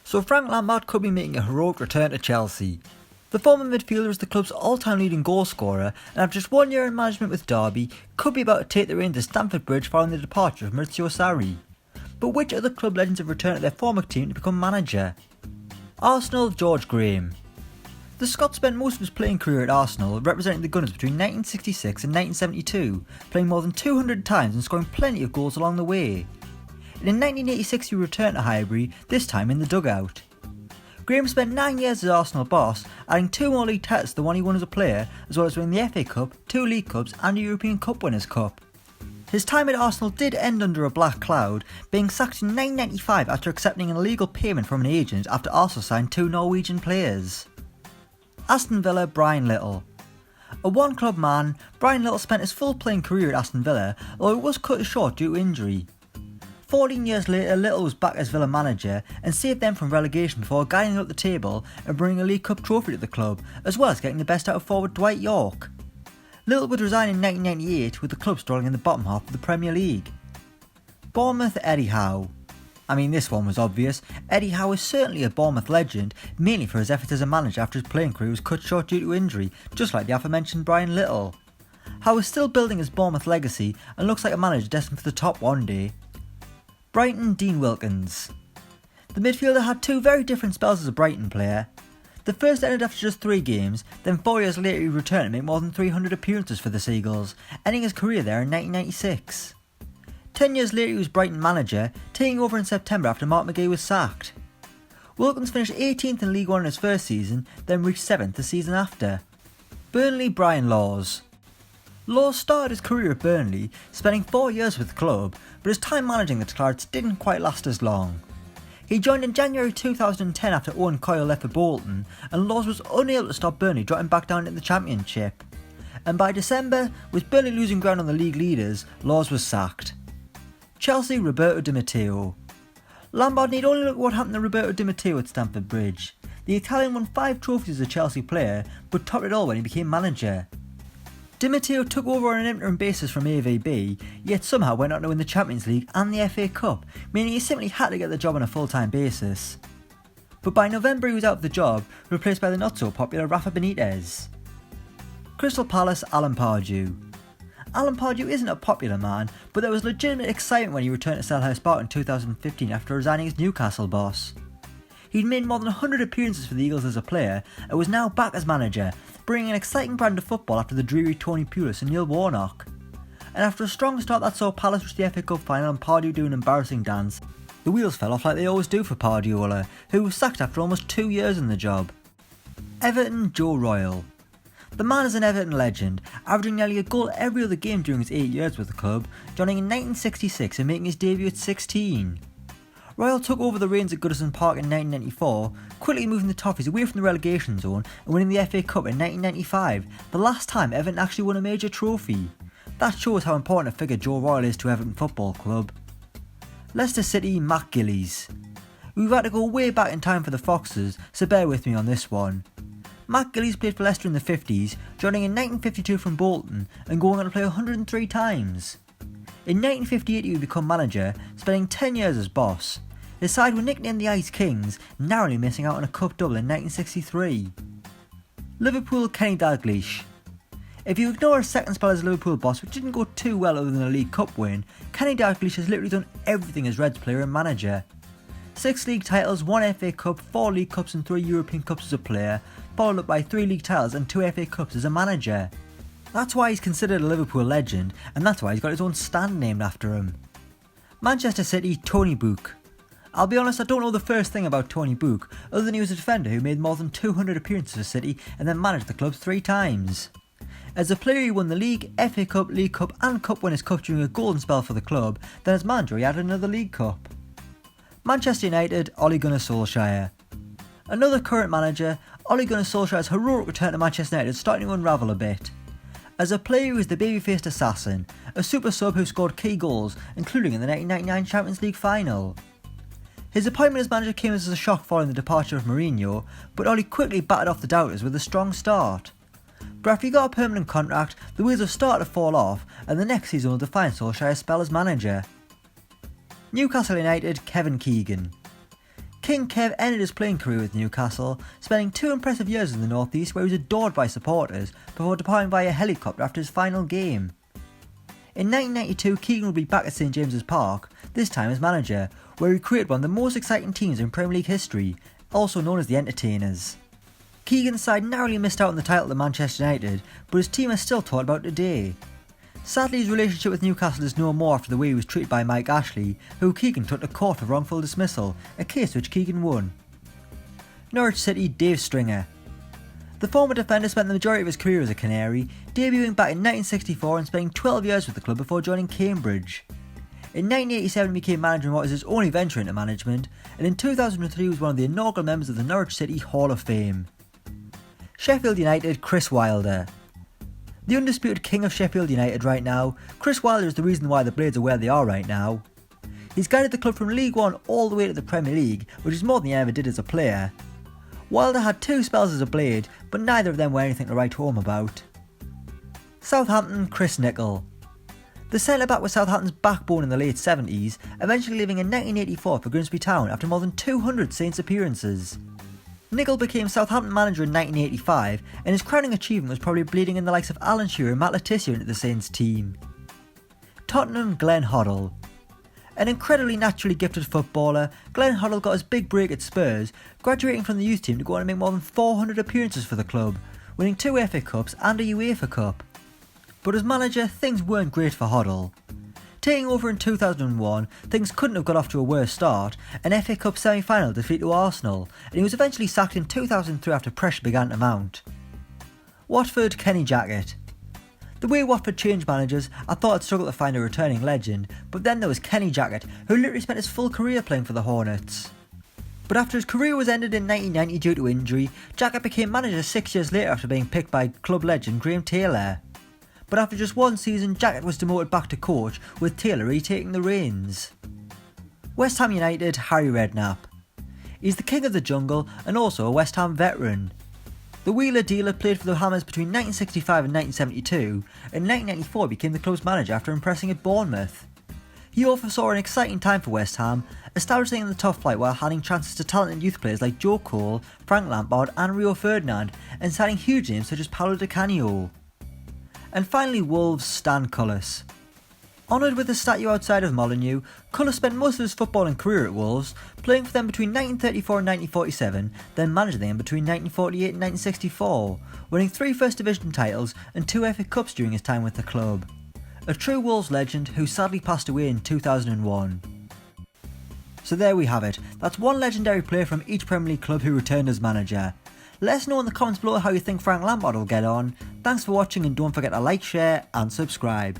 So Frank Lampard could be making a heroic return to Chelsea. The former midfielder is the club's all-time leading goal scorer, and after just 1 year in management with Derby, could be about to take the reins to Stamford Bridge following the departure of Maurizio Sarri. But which other club legends have returned to their former team to become manager? Arsenal, George Graham. The Scot spent most of his playing career at Arsenal, representing the Gunners between 1966 and 1972, playing more than 200 times and scoring plenty of goals along the way. And in 1986 he returned to Highbury, this time in the dugout. Graham spent 9 years as Arsenal boss, adding 2 more league titles to the one he won as a player, as well as winning the FA Cup, 2 League Cups and a European Cup Winners' Cup. His time at Arsenal did end under a black cloud, being sacked in 1995 after accepting an illegal payment from an agent after Arsenal signed 2 Norwegian players. Aston Villa, Brian Little. A one-club man, Brian Little spent his full playing career at Aston Villa, although it was cut short due to injury. 14 years later, Little was back as Villa manager and saved them from relegation before guiding up the table and bringing a League Cup trophy to the club, as well as getting the best out of forward Dwight York. Little would resign in 1998 with the club stalling in the bottom half of the Premier League. Bournemouth, Eddie Howe. I mean, this one was obvious. Eddie Howe is certainly a Bournemouth legend, mainly for his efforts as a manager after his playing career was cut short due to injury, just like the aforementioned Brian Little. Howe is still building his Bournemouth legacy and looks like a manager destined for the top one day. Brighton, Dean Wilkins. The midfielder had 2 very different spells as a Brighton player. The first ended after just 3 games, then 4 years later he returned to make more than 300 appearances for the Seagulls, ending his career there in 1996. 10 years later he was Brighton manager, taking over in September after Mark McGee was sacked. Wilkins finished 18th in League One in his first season, then reached 7th the season after. Burnley, Brian Laws. Laws started his career at Burnley, spending 4 years with the club, but his time managing the Clarets didn't quite last as long. He joined in January 2010 after Owen Coyle left for Bolton, and Laws was unable to stop Burnley dropping back down into the Championship. And by December, with Burnley losing ground on the league leaders, Laws was sacked. Chelsea, Roberto Di Matteo. Lampard need only look at what happened to Roberto Di Matteo at Stamford Bridge. The Italian won 5 trophies as a Chelsea player, but topped it all when he became manager. Di Matteo took over on an interim basis from AVB, yet somehow went on to win the Champions League and the FA Cup, meaning he simply had to get the job on a full-time basis. But by November he was out of the job, replaced by the not-so-popular Rafa Benitez. Crystal Palace, Alan Pardew. Alan Pardew isn't a popular man, but there was legitimate excitement when he returned to Selhurst Park in 2015 after resigning as Newcastle boss. He'd made more than 100 appearances for the Eagles as a player and was now back as manager, bringing an exciting brand of football after the dreary Tony Pulis and Neil Warnock. And after a strong start that saw Palace reach the FA Cup final and Pardew do an embarrassing dance, the wheels fell off like they always do for Pardewla, who was sacked after almost 2 years in the job. Everton, Joe Royle. The man is an Everton legend, averaging nearly a goal every other game during his 8 years with the club, joining in 1966 and making his debut at 16. Royle took over the reins at Goodison Park in 1994, quickly moving the Toffees away from the relegation zone and winning the FA Cup in 1995, the last time Everton actually won a major trophy. That shows how important a figure Joe Royle is to Everton Football Club. Leicester City, Matt Gillies. We've had to go way back in time for the Foxes, so bear with me on this one. Matt Gillies played for Leicester in the 50s, joining in 1952 from Bolton and going on to play 103 times. In 1958 he would become manager, spending 10 years as boss. His side were nicknamed the Ice Kings, narrowly missing out on a cup double in 1963. Liverpool, Kenny Dalglish. If you ignore his second spell as Liverpool boss, which didn't go too well other than a League Cup win, Kenny Dalglish has literally done everything as Reds player and manager. 6 league titles, 1 FA Cup, 4 League Cups and 3 European Cups as a player, followed up by 3 league titles and 2 FA Cups as a manager. That's why he's considered a Liverpool legend, and that's why he's got his own stand named after him. Manchester City, Tony Book. I'll be honest, I don't know the first thing about Tony Book, other than he was a defender who made more than 200 appearances for City and then managed the club 3 times. As a player he won the League, FA Cup, League Cup and Cup Winners' Cup during a golden spell for the club, then as manager he added another League Cup. Manchester United, Ole Gunnar Solskjaer. Another current manager, Ole Gunnar Solskjaer's heroic return to Manchester United is starting to unravel a bit. As a player he was the baby-faced assassin, a super sub who scored key goals, including in the 1999 Champions League final. His appointment as manager came as a shock following the departure of Mourinho, but Ole quickly batted off the doubters with a strong start. But after he got a permanent contract, the wheels have started to fall off, and the next season will define Solskjaer's spell as manager. Newcastle United, Kevin Keegan. King Kev ended his playing career with Newcastle, spending 2 impressive years in the North East where he was adored by supporters before departing via helicopter after his final game. In 1992, Keegan would be back at St James's Park, this time as manager, where he created one of the most exciting teams in Premier League history, also known as the Entertainers. Keegan's side narrowly missed out on the title to Manchester United, but his team is still talked about today. Sadly, his relationship with Newcastle is no more after the way he was treated by Mike Ashley, who Keegan took to court for wrongful dismissal, a case which Keegan won. Norwich City, Dave Stringer. The former defender spent the majority of his career as a Canary, debuting back in 1964 and spending 12 years with the club before joining Cambridge. In 1987 he became manager in what was his only venture into management, and in 2003 he was one of the inaugural members of the Norwich City Hall of Fame. Sheffield United, Chris Wilder. The undisputed king of Sheffield United right now, Chris Wilder is the reason why the Blades are where they are right now. He's guided the club from League One all the way to the Premier League, which is more than he ever did as a player. Wilder had 2 spells as a Blade, but neither of them were anything to write home about. Southampton, Chris Nicholl. The centre-back was Southampton's backbone in the late 70s, eventually leaving in 1984 for Grimsby Town after more than 200 Saints appearances. Nicholl became Southampton manager in 1985, and his crowning achievement was probably bleeding in the likes of Alan Shearer and Matt Le Tissier into the Saints team. Tottenham, Glenn Hoddle. An incredibly naturally gifted footballer, Glenn Hoddle got his big break at Spurs, graduating from the youth team to go on and make more than 400 appearances for the club, winning 2 FA Cups and a UEFA Cup. But as manager, things weren't great for Hoddle. Taking over in 2001, things couldn't have got off to a worse start, an FA Cup semi-final defeat to Arsenal, and he was eventually sacked in 2003 after pressure began to mount. Watford, Kenny Jackett. The way Watford changed managers, I thought I'd struggle to find a returning legend, but then there was Kenny Jackett, who literally spent his full career playing for the Hornets. But after his career was ended in 1990 due to injury, Jackett became manager 6 years later after being picked by club legend Graham Taylor. But after just 1 season, Jackett was demoted back to coach, with Taylor retaking the reins. West Ham United, Harry Redknapp. He's the king of the jungle and also a West Ham veteran. The wheeler dealer played for the Hammers between 1965 and 1972, and in 1994 became the club's manager after impressing at Bournemouth. He oversaw an exciting time for West Ham, establishing in the top flight while handing chances to talented youth players like Joe Cole, Frank Lampard and Rio Ferdinand, and signing huge names such as Paolo Di Canio. And finally Wolves, Stan Cullis. Honoured with a statue outside of Molineux, Cullis spent most of his footballing career at Wolves, playing for them between 1934 and 1947, then managing them between 1948 and 1964, winning 3 First Division titles and 2 FA Cups during his time with the club. A true Wolves legend who sadly passed away in 2001. So there we have it, that's 1 legendary player from each Premier League club who returned as manager. Let us know in the comments below how you think Frank Lampard will get on. Thanks for watching and don't forget to like, share and subscribe.